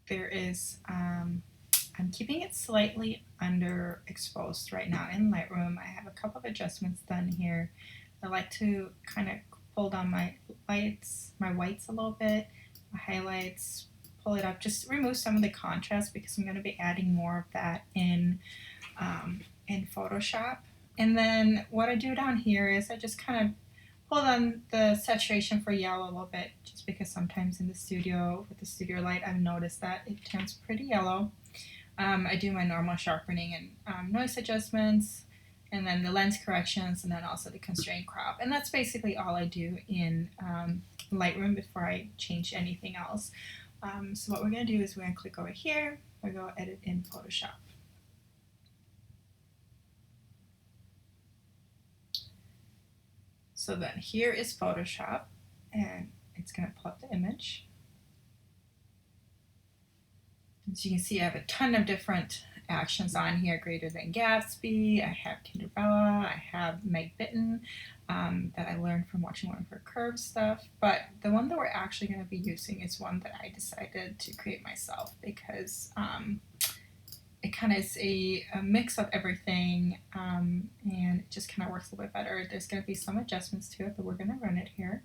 there is, I'm keeping it slightly underexposed right now in Lightroom. I have a couple of adjustments done here. I like to kind of pull down my whites a little bit, my highlights, pull it up, just remove some of the contrast because I'm going to be adding more of that in Photoshop. And then what I do down here is I just kind of pull down the saturation for yellow a little bit, just because sometimes in the studio, with the studio light, I've noticed that it turns pretty yellow. I do my normal sharpening and noise adjustments, and then the lens corrections, and then also the constraint crop. And that's basically all I do in Lightroom before I change anything else. So what we're going to do is we're going to click over here, we're going to edit in Photoshop. So then here is Photoshop, and it's going to pull up the image. As you can see, I have a ton of different actions on here, Greater Than Gatsby, I have Tinderbella, I have Meg Bitten, that I learned from watching one of her curve stuff. But the one that we're actually going to be using is one that I decided to create myself because it kind of is a mix of everything, and it just kind of works a little bit better. There's going to be some adjustments to it, but we're going to run it here.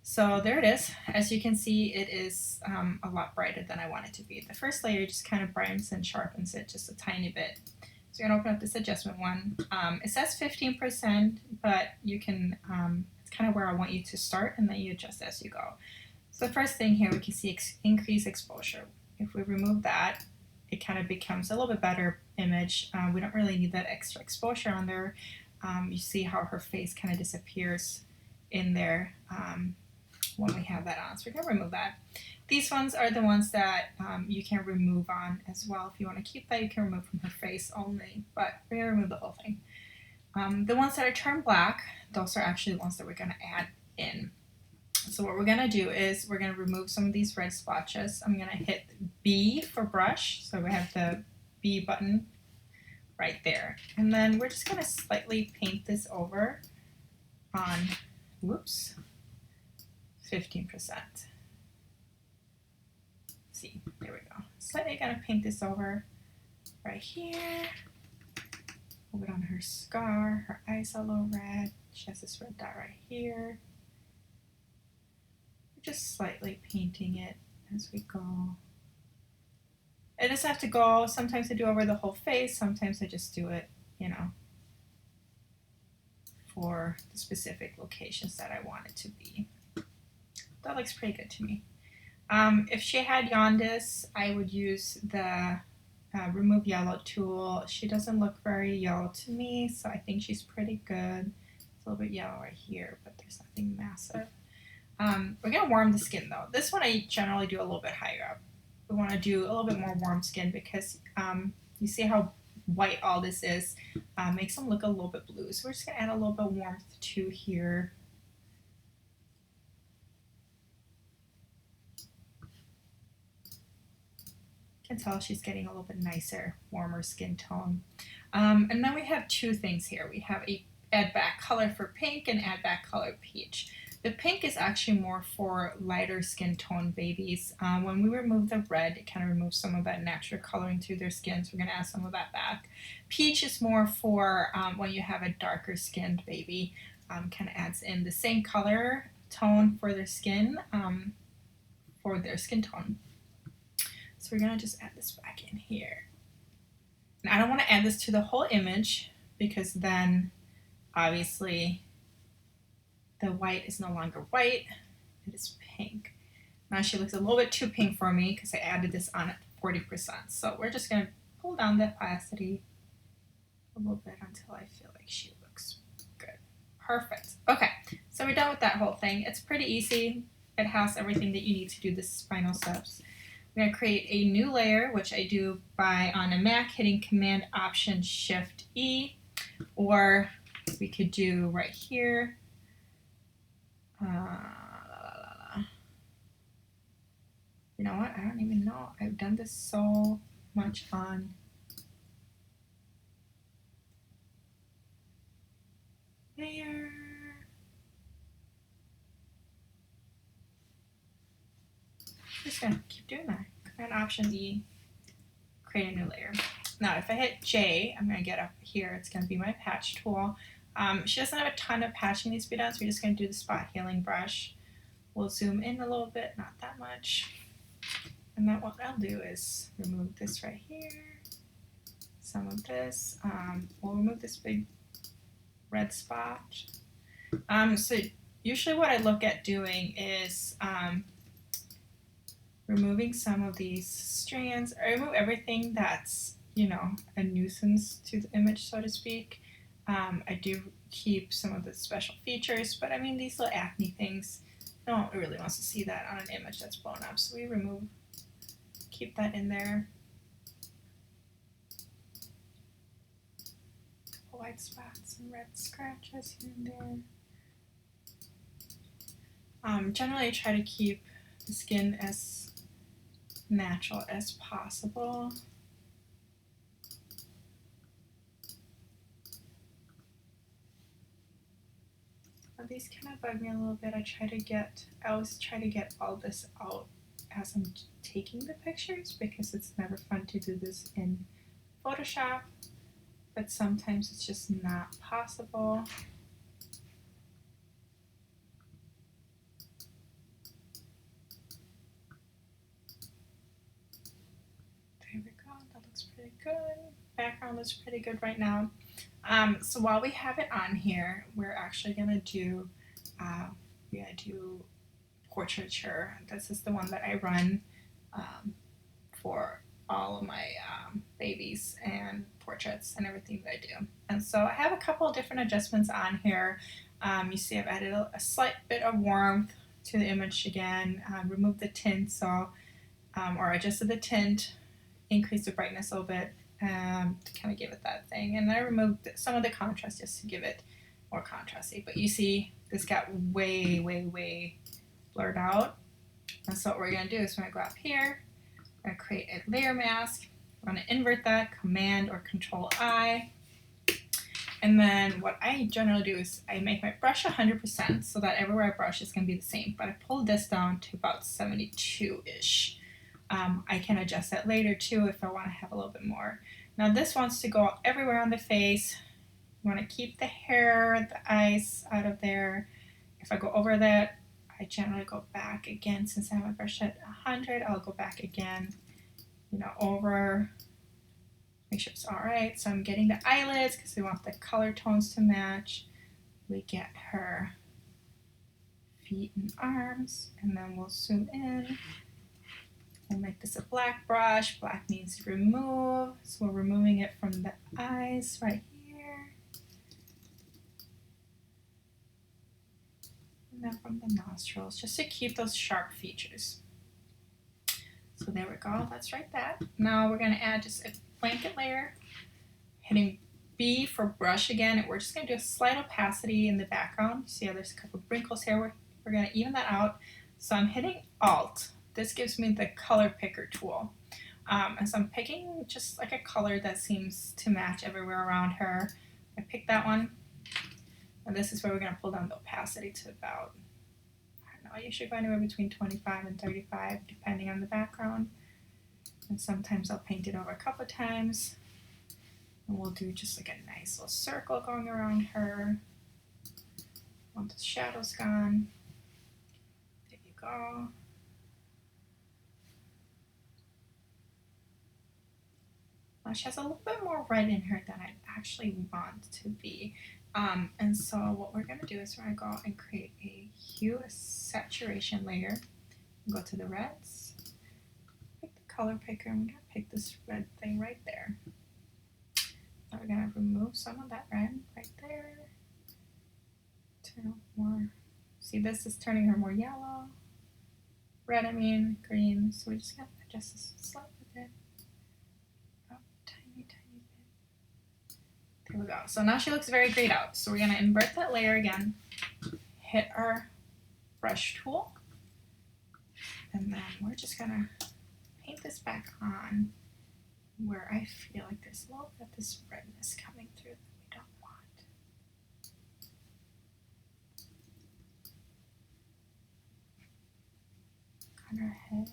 So there it is. As you can see, it is a lot brighter than I want it to be. The first layer just kind of brightens and sharpens it just a tiny bit. So you're going to open up this adjustment one. It says 15%, but you can, it's kind of where I want you to start, and then you adjust as you go. So the first thing here, we can see increase exposure. If we remove that, it kind of becomes a little bit better image. We don't really need that extra exposure on there. You see how her face kind of disappears in there when we have that on. So we're going to remove that. These ones are the ones that you can remove on as well. If you want to keep that, you can remove from her face only, but we're going to remove the whole thing. The ones that are turned black, those are actually the ones that we're going to add in. So what we're going to do is we're going to remove some of these red splotches. I'm going to hit B for brush. So we have the B button right there. And then we're just going to slightly paint this over on, whoops, 15%. See, there we go. Slightly going to paint this over right here. A little bit on her scar. Her eyes are a little red. She has this red dot right here. Just slightly painting it as we go. I just have to go, sometimes I do over the whole face, sometimes I just do it, you know, for the specific locations that I want it to be. That looks pretty good to me. If she had jaundice, I would use the remove yellow tool. She doesn't look very yellow to me, so I think she's pretty good. It's a little bit yellow right here, but there's nothing massive. We're going to warm the skin though. This one I generally do a little bit higher up. We want to do a little bit more warm skin because you see how white all this is. Makes them look a little bit blue. So we're just going to add a little bit of warmth to here. You can tell she's getting a little bit nicer, warmer skin tone. And then we have two things here. We have a add back color for pink and add back color peach. The pink is actually more for lighter skin tone babies. When we remove the red, it kind of removes some of that natural coloring to their skin, so we're going to add some of that back. Peach is more for when you have a darker skinned baby, kind of adds in the same color tone for their skin, tone. So we're going to just add this back in here. And I don't want to add this to the whole image because then obviously the white is no longer white, it is pink. Now she looks a little bit too pink for me because I added this on at 40%. So we're just going to pull down the opacity a little bit until I feel like she looks good. Perfect. Okay, so we're done with that whole thing. It's pretty easy. It has everything that you need to do the final steps. We're going to create a new layer, which I do by on a Mac hitting Command Option Shift E, or we could do right here. You know what? I don't even know. I've done this so much on layer. Just gonna keep doing that. And Option E, create a new layer. Now if I hit J, I'm going to get up here, it's going to be my patch tool. She doesn't have a ton of patching needs to be done, so we're just going to do the spot healing brush. We'll zoom in a little bit, not that much. And then what I'll do is remove this right here, some of this. We'll remove this big red spot. So usually what I look at doing is removing some of these strands. I remove everything that's, you know, a nuisance to the image, so to speak. I do keep some of the special features, but I mean, these little acne things, no one really wants to see that on an image that's blown up, so we remove, keep that in there. Couple white spots and red scratches here and there. Generally I try to keep the skin as natural as possible. These kind of bug me a little bit. I always try to get all this out as I'm taking the pictures, because it's never fun to do this in Photoshop, but sometimes it's just not possible. There we go, that looks pretty good. Background looks pretty good right now. So while we have it on here, we're actually gonna do portraiture. This is the one that I run for all of my babies and portraits and everything that I do. And so I have a couple of different adjustments on here. You see I've added a slight bit of warmth to the image again, removed the tint, or adjusted the tint, increased the brightness a little bit, to kind of give it that thing. And I removed some of the contrast just to give it more contrasty. But you see this got way, way, way blurred out. And so what we're going to do is we're going to go up here, we're going to create a layer mask. I'm going to invert that, Command or Control I. And then what I generally do is I make my brush 100% so that everywhere I brush is going to be the same. But I pull this down to about 72-ish. I can adjust that later too if I want to have a little bit more. Now this wants to go everywhere on the face. You want to keep the hair, the eyes out of there. If I go over that, I generally go back again. Since I have my brush at 100, I'll go back again, you know, over, make sure it's all right. So I'm getting the eyelids because we want the color tones to match. We get her feet and arms, and then we'll zoom in. We'll make this a black brush. Black means remove, so we're removing it from the eyes right here. And then from the nostrils, just to keep those sharp features. So there we go, that's right that. Now we're gonna add just a blanket layer, hitting B for brush again, and we're just gonna do a slight opacity in the background. See how there's a couple of wrinkles here? We're gonna even that out. So I'm hitting Alt. This gives me the color picker tool. And so I'm picking just like a color that seems to match everywhere around her. I pick that one. And this is where we're going to pull down the opacity to about, I don't know, I usually go anywhere between 25 and 35 depending on the background. And sometimes I'll paint it over a couple of times. And we'll do just like a nice little circle going around her. Once the shadow's gone. There you go. She has a little bit more red in her than I actually want to be. And so what we're going to do is we're going to go and create a hue saturation layer. Go to the reds, pick the color picker, and we're going to pick this red thing right there. Now we're going to remove some of that red right there. Turn it more, see this is turning her more yellow. Red, I mean, green. So we're just going to adjust this slightly. Here we go. So now she looks very grayed out. So we're going to invert that layer again, hit our brush tool, and then we're just going to paint this back on where I feel like there's a little bit of this redness coming through that we don't want. On her head,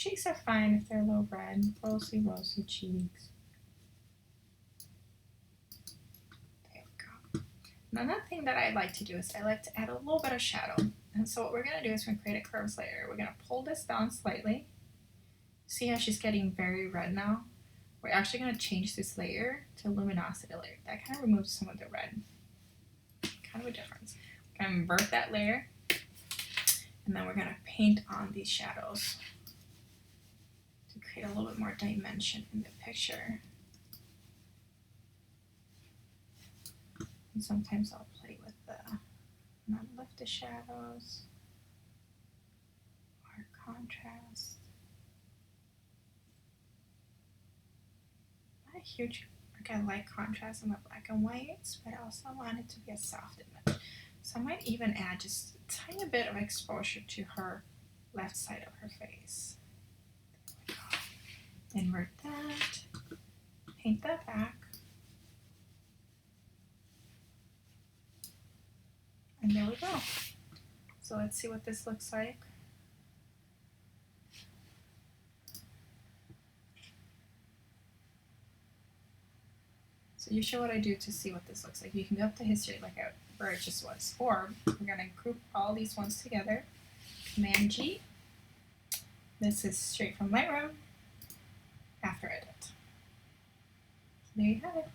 Cheeks are fine if they're a little red. Rosy, rosy cheeks. There we go. Now, another thing that I like to do is I like to add a little bit of shadow. And so what we're going to do is we're going to create a curves layer. We're going to pull this down slightly. See how she's getting very red now? We're actually going to change this layer to luminosity layer. That kind of removes some of the red. Kind of a difference. We're going to invert that layer. And then we're going to paint on these shadows to create a little bit more dimension in the picture. And sometimes I'll play with not lift the shadows or contrast. Not a huge, like I like contrast in the black and whites, but I also want it to be a soft image. So I might even add just a tiny bit of exposure to her left side of her face. There we go. Invert that, paint that back. And there we go. So let's see what this looks like. So you show what I do to see what this looks like. You can go up to history like where it just was. Or we're going to group all these ones together. Command G. This is straight from Lightroom after edit. So there you have it.